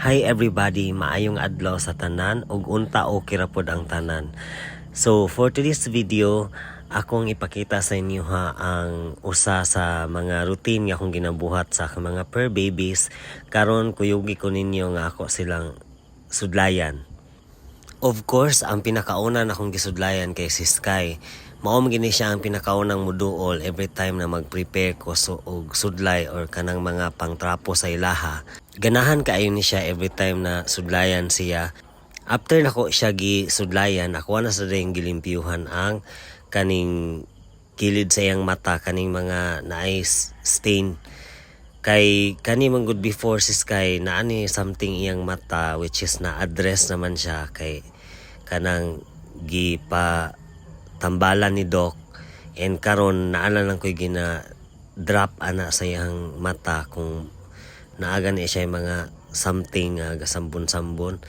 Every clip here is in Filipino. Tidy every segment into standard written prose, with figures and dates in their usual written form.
Hi everybody, maayong adlaw sa tanan ug unta okay ra pod ang tanan. So for today's video, akong ipakita sa inyo ang usa sa mga routine nga akong ginabuhat sa akong mga fur babies karon kuyugi ko ninyo nga ako silang sudlayan. Of course, ang pinakauna na akong gisudlayan kay si Sky. Mao gini siya ang pinakaunang muduol every time na mag-prepare ko og sudlay or kanang mga pangtrapo sa ilaha. Ganahan kaayo ni siya every time na sudlayan siya. After nako siya gisudlayan, ako na sa ring gilimpyuhan ang kaning kilid sa iyang mata, kaning mga naay stain. Kay kani man good before si Sky na ani something iyang mata which is na address naman siya kay kanang gipa tambalan ni Doc, and karon naala lang ko'y gina drop ana sa iyang mata kung naaga ni siya yung mga something gasambon-sambon.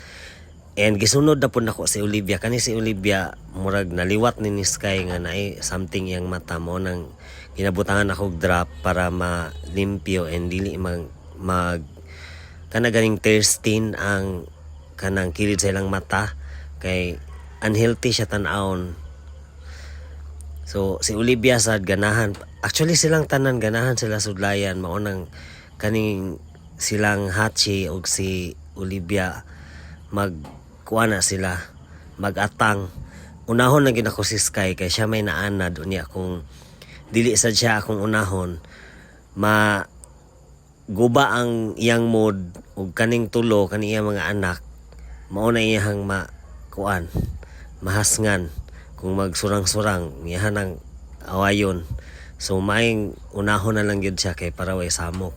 And gisunod na po nako si Olivia. Kani si Olivia murag naliwat ni Sky nga naay something iyang mata mo nang ginabutangan ako drop para malimpyo and dili mag kana ganing tear stain ang kanang kilid sa ilang mata kay unhealthy siya tan-awon. So si Olivia sad ganahan, actually silang tanan ganahan sila sudlayan, mao nang kaning silang Hachi ug si Olivia magkuana sila magatang. Unahon na gid ako si Sky kay siya may naanad unya kung dili sad siya akong unahon guba ang iyang mood ug kaning tulo kani iyang mga anak mao na iyang mahasngan kung magsurang-surang iyahan ang awayon. So maing unahon na lang yun siya kay para way samok.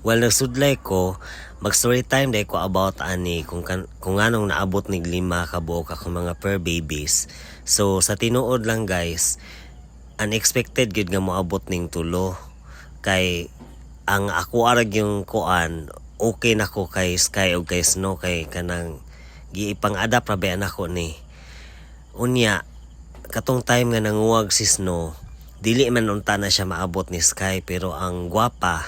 Well, nagsudlay ko, mag-story time day ko about ani kung anong naabot ni 5 ka buok ako mga fur babies. So sa tinuod lang guys, unexpected gid nga moabot ning tulo. Kay ang ako arag yung kuan, okay na ko kay Sky o kay Snow kay kanang giipang-adapt ra ba nako ni. Unya, katong time nga nanguwag si Snow, dili man unta na siya maabot ni Sky, pero ang gwapa,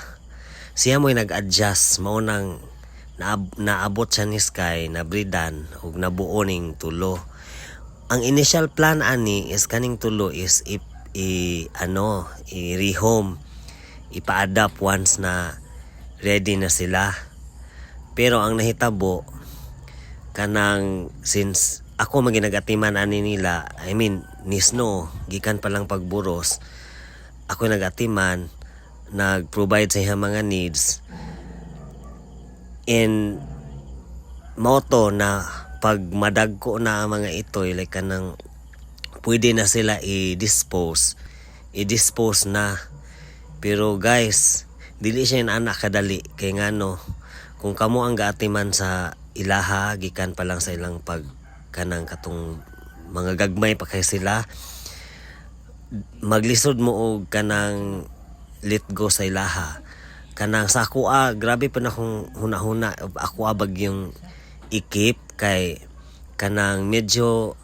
siya mo'y nag-adjust, mao nang naabot siya ni Sky, nabridan, ug nabuo ning tulo. Ang initial plan ani is kaning tulo is i-rehome, ipa-adapt once na ready na sila. Pero ang nahitabo, kanang since ako maginagatiman ani nila, I mean ni Snow gikan pa lang pagburos, ako nagatiman, nag-provide sa iyang mga needs, and moto na pag madagko na ang mga itoy like kanang pwede na sila i-dispose na. Pero guys, dili siya yung anak kadali kay ngano kung kamo ang gaatiman sa ilaha gikan pa lang sa ilang kanang katong mga gagmay pa kay sila, maglisod mo og kanang let go sa ilaha. Kanang sa ako grabe pa na akong hunahuna, ako bagyong ikip kay kanang medyo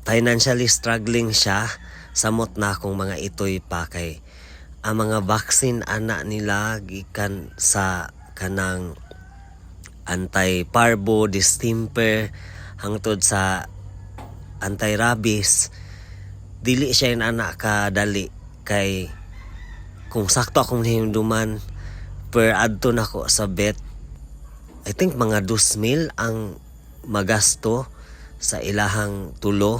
financially struggling siya, samot na akong mga itoy pa kay ang mga vaccine ana nila gikan sa kanang anti-parvo, distemper, hangtod sa anti-rabies. Dili siya yung anak kadali kay kung sakto akong himduman per adto nako sa vet, I think mga 2,000 ang magasto sa ilahang tulo.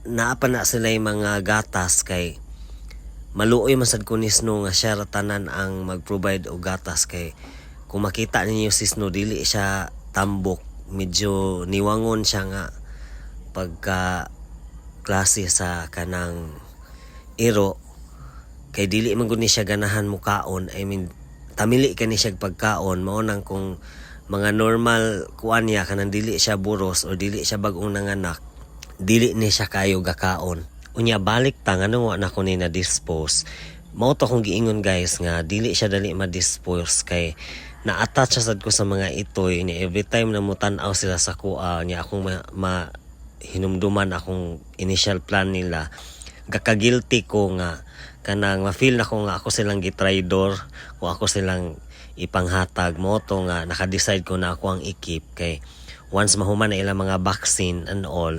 Naapa na sila yung mga gatas kay maluoy masad ko ni Snow nga siya ratanan ang mag-provide og gatas kay kung makita ninyo si Snow dili siya tambok, medyo niwangon siya nga pagka klase sa kanang iro kay dili man gud ni siya ganahan mukaon. I mean tamili ka ni siya pagkaon, mao nang kung mga normal kuan niya kanang dili siya buros o dili siya bag-ong nanganak, dili ni siya kayo gakaon. Unya balik ta ngano wa na ko ni na dispose. Mao to kong giingon guys nga dili siya dali ma-dispose kay na-attach sad ko sa mga itoy ni every time na mutan-aw sila sa kuha niya akong hinumduman akong initial plan nila, gaka-guilty ko nga kanang ma-feel na ko nga ako silang gitraidor, kung ako silang ipanghatag mo to nga naka-decide ko na ako ang ikip kay once mahuman na ilang mga vaccine and all,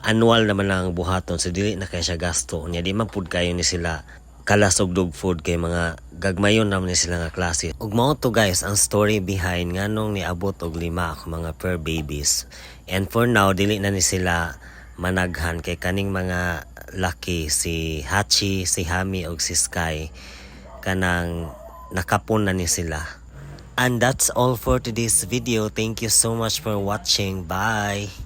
annual naman lang ang buhaton so dili na kay siya gasto nya di man pud kayo ni sila kalas og dog food kay mga gagmayon naman ni sila nga klase. Ug mao to guys ang story behind nganong niabot og 5 ako mga fur babies. And for now dili na ni sila managhan kay kaning mga laki si Hachi, si Hami ug si Sky kanang nakapon na ni sila. And that's all for today's video. Thank you so much for watching. Bye!